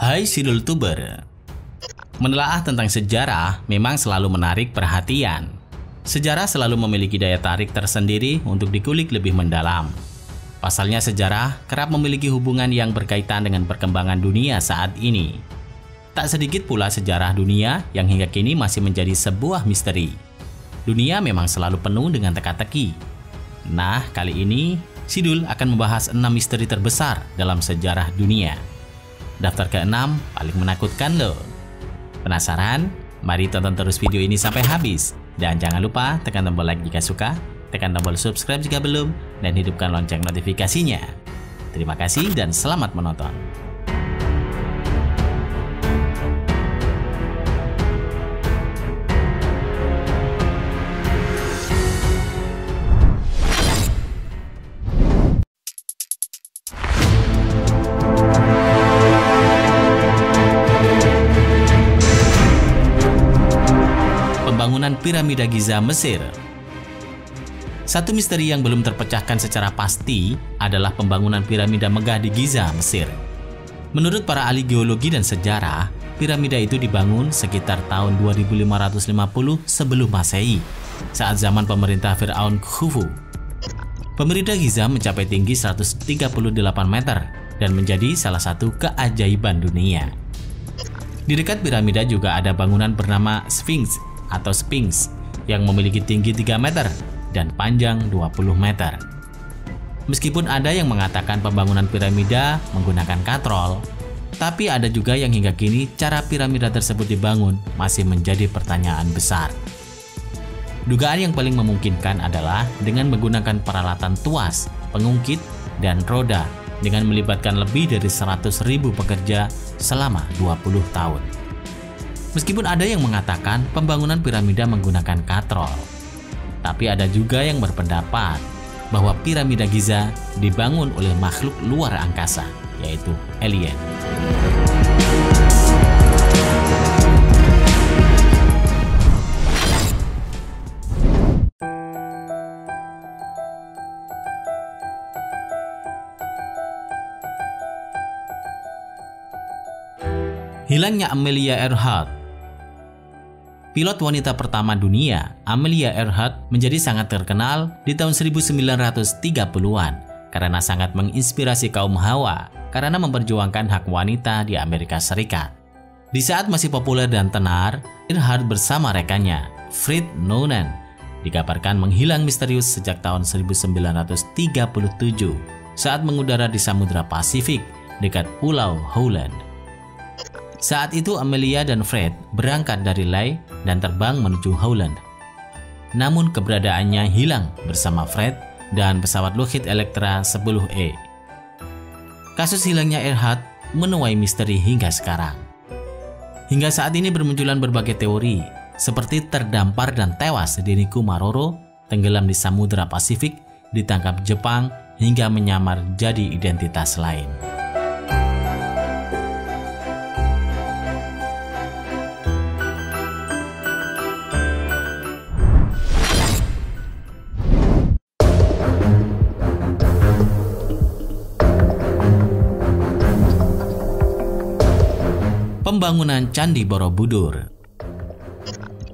Hai Sidul Tuber. Menelaah tentang sejarah memang selalu menarik perhatian. Sejarah selalu memiliki daya tarik tersendiri untuk dikulik lebih mendalam. Pasalnya sejarah kerap memiliki hubungan yang berkaitan dengan perkembangan dunia saat ini. Tak sedikit pula sejarah dunia yang hingga kini masih menjadi sebuah misteri. Dunia memang selalu penuh dengan teka-teki. Nah, kali ini Sidul akan membahas 6 misteri terbesar dalam sejarah dunia. Daftar ke-6 paling menakutkan loh. Penasaran? Mari tonton terus video ini sampai habis. Dan jangan lupa tekan tombol like jika suka, tekan tombol subscribe jika belum, dan hidupkan lonceng notifikasinya. Terima kasih dan selamat menonton. Pembangunan Piramida Giza, Mesir. Satu misteri yang belum terpecahkan secara pasti adalah pembangunan piramida megah di Giza, Mesir. Menurut para ahli geologi dan sejarah, piramida itu dibangun sekitar tahun 2550 sebelum Masehi, saat zaman pemerintah Firaun Khufu. Piramida Giza mencapai tinggi 138 meter dan menjadi salah satu keajaiban dunia. Di dekat piramida juga ada bangunan bernama Sphinx atau Sphinx yang memiliki tinggi 3 meter dan panjang 20 meter. Meskipun ada yang mengatakan pembangunan piramida menggunakan katrol, tapi ada juga yang hingga kini cara piramida tersebut dibangun masih menjadi pertanyaan besar. Dugaan yang paling memungkinkan adalah dengan menggunakan peralatan tuas, pengungkit, dan roda dengan melibatkan lebih dari 100.000 pekerja selama 20 tahun. Meskipun ada yang mengatakan pembangunan piramida menggunakan katrol, tapi ada juga yang berpendapat bahwa piramida Giza dibangun oleh makhluk luar angkasa, yaitu alien. Hilangnya Amelia Earhart. Pilot wanita pertama dunia, Amelia Earhart, menjadi sangat terkenal di tahun 1930-an karena sangat menginspirasi kaum Hawa karena memperjuangkan hak wanita di Amerika Serikat. Di saat masih populer dan tenar, Earhart bersama rekannya, Fred Noonan, dikabarkan menghilang misterius sejak tahun 1937 saat mengudara di Samudra Pasifik dekat Pulau Howland. Saat itu Amelia dan Fred berangkat dari Lae dan terbang menuju Howland. Namun keberadaannya hilang bersama Fred dan pesawat Lockheed Electra 10E. Kasus hilangnya Earhart menuai misteri hingga sekarang. Hingga saat ini bermunculan berbagai teori, seperti terdampar dan tewas di Nikumaroro, tenggelam di Samudra Pasifik, ditangkap Jepang, hingga menyamar jadi identitas lain. Pembangunan Candi Borobudur.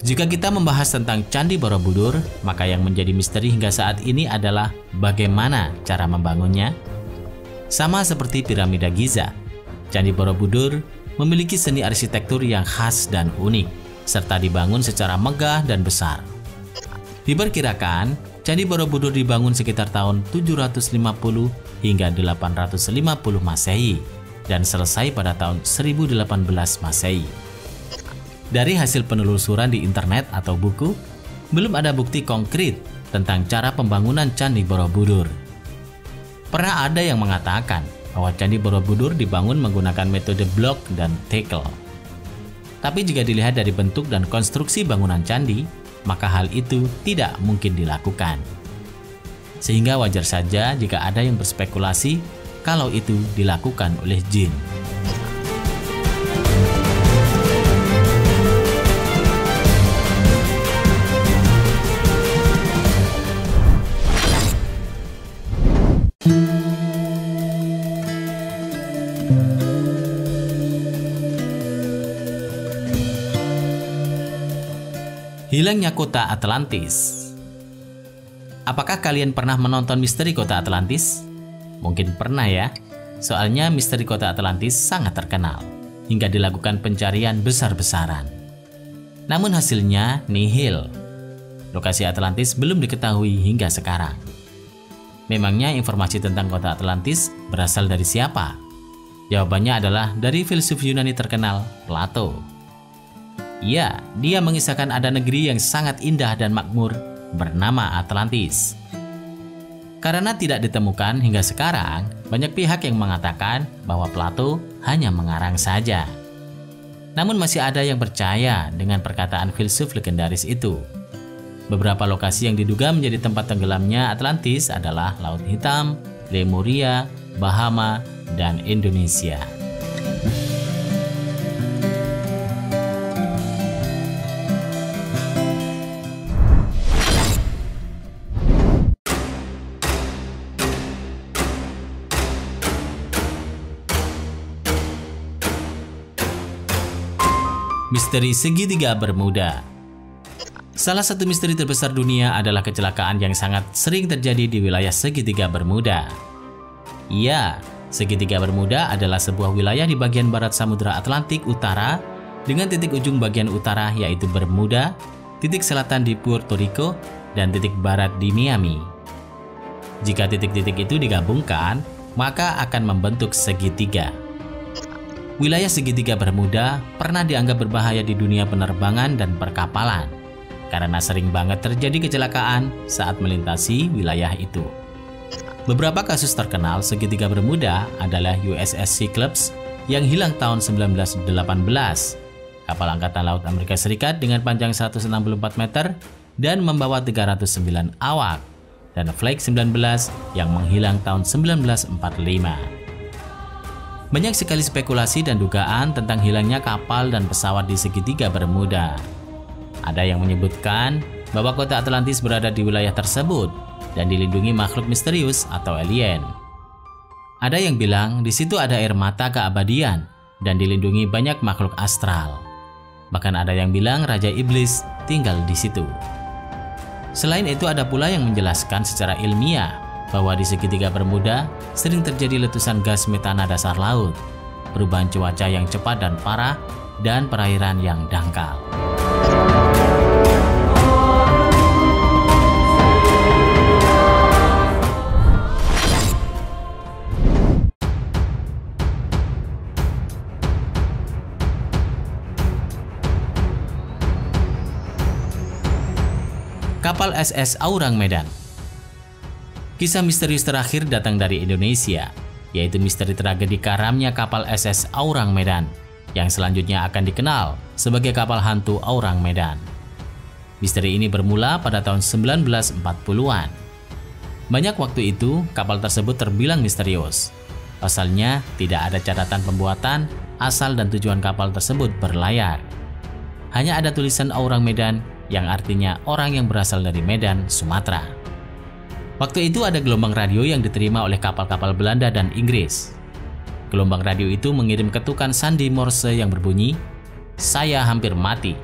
Jika kita membahas tentang Candi Borobudur, maka yang menjadi misteri hingga saat ini adalah bagaimana cara membangunnya. Sama seperti piramida Giza, Candi Borobudur memiliki seni arsitektur yang khas dan unik, serta dibangun secara megah dan besar. Diperkirakan, Candi Borobudur dibangun sekitar tahun 750 hingga 850 Masehi dan selesai pada tahun 1018 Masehi. Dari hasil penelusuran di internet atau buku, belum ada bukti konkret tentang cara pembangunan Candi Borobudur. Pernah ada yang mengatakan bahwa Candi Borobudur dibangun menggunakan metode blok dan tekel. Tapi jika dilihat dari bentuk dan konstruksi bangunan candi, maka hal itu tidak mungkin dilakukan. Sehingga wajar saja jika ada yang berspekulasi kalau itu dilakukan oleh jin. Hilangnya kota Atlantis. Apakah kalian pernah menonton misteri kota Atlantis? Mungkin pernah ya, soalnya misteri kota Atlantis sangat terkenal, hingga dilakukan pencarian besar-besaran. Namun hasilnya nihil. Lokasi Atlantis belum diketahui hingga sekarang. Memangnya informasi tentang kota Atlantis berasal dari siapa? Jawabannya adalah dari filsuf Yunani terkenal, Plato. Ya, dia mengisahkan ada negeri yang sangat indah dan makmur bernama Atlantis. Karena tidak ditemukan hingga sekarang, banyak pihak yang mengatakan bahwa Plato hanya mengarang saja. Namun masih ada yang percaya dengan perkataan filsuf legendaris itu. Beberapa lokasi yang diduga menjadi tempat tenggelamnya Atlantis adalah Laut Hitam, Lemuria, Bahama, dan Indonesia. Misteri segitiga Bermuda. Salah satu misteri terbesar dunia adalah kecelakaan yang sangat sering terjadi di wilayah segitiga Bermuda. Ya, segitiga Bermuda adalah sebuah wilayah di bagian barat Samudra Atlantik Utara dengan titik ujung bagian utara yaitu Bermuda, titik selatan di Puerto Rico, dan titik barat di Miami. Jika titik-titik itu digabungkan, maka akan membentuk segitiga. Wilayah segitiga Bermuda pernah dianggap berbahaya di dunia penerbangan dan perkapalan karena sering banget terjadi kecelakaan saat melintasi wilayah itu. Beberapa kasus terkenal segitiga Bermuda adalah USS Cyclops yang hilang tahun 1918, kapal Angkatan Laut Amerika Serikat dengan panjang 164 meter dan membawa 309 awak, dan Flight 19 yang menghilang tahun 1945. Banyak sekali spekulasi dan dugaan tentang hilangnya kapal dan pesawat di segitiga Bermuda. Ada yang menyebutkan bahwa kota Atlantis berada di wilayah tersebut dan dilindungi makhluk misterius atau alien. Ada yang bilang di situ ada air mata keabadian dan dilindungi banyak makhluk astral. Bahkan ada yang bilang Raja Iblis tinggal di situ. Selain itu ada pula yang menjelaskan secara ilmiah bahwa di segitiga Bermuda sering terjadi letusan gas metana dasar laut, perubahan cuaca yang cepat dan parah, dan perairan yang dangkal. Kapal SS Aurang Medan. Kisah misterius terakhir datang dari Indonesia, yaitu misteri tragedi karamnya kapal SS Aurang Medan, yang selanjutnya akan dikenal sebagai kapal hantu Aurang Medan. Misteri ini bermula pada tahun 1940-an. Banyak waktu itu, kapal tersebut terbilang misterius. Pasalnya, tidak ada catatan pembuatan, asal dan tujuan kapal tersebut berlayar. Hanya ada tulisan Aurang Medan, yang artinya orang yang berasal dari Medan, Sumatera. Waktu itu ada gelombang radio yang diterima oleh kapal-kapal Belanda dan Inggris. Gelombang radio itu mengirim ketukan sandi Morse yang berbunyi, "Saya hampir mati."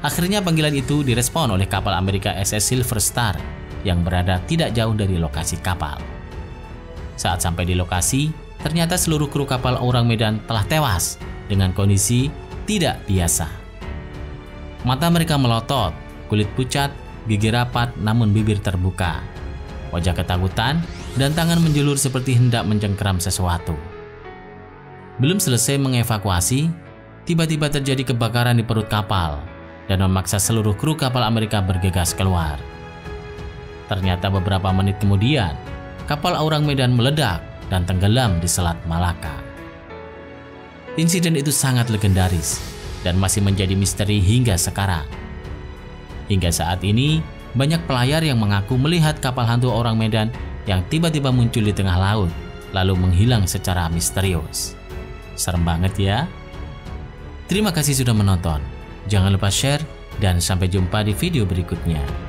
Akhirnya panggilan itu direspon oleh kapal Amerika SS Silver Star yang berada tidak jauh dari lokasi kapal. Saat sampai di lokasi, ternyata seluruh kru kapal Aurang Medan telah tewas dengan kondisi tidak biasa. Mata mereka melotot, kulit pucat, gigi rapat namun bibir terbuka. Wajah ketakutan, dan tangan menjulur seperti hendak mencengkeram sesuatu. Belum selesai mengevakuasi, tiba-tiba terjadi kebakaran di perut kapal dan memaksa seluruh kru kapal Amerika bergegas keluar. Ternyata beberapa menit kemudian, kapal Aurang Medan meledak dan tenggelam di Selat Malaka. Insiden itu sangat legendaris dan masih menjadi misteri hingga sekarang. Hingga saat ini, banyak pelayar yang mengaku melihat kapal hantu Aurang Medan yang tiba-tiba muncul di tengah laut, lalu menghilang secara misterius. Serem banget ya? Terima kasih sudah menonton. Jangan lupa share dan sampai jumpa di video berikutnya.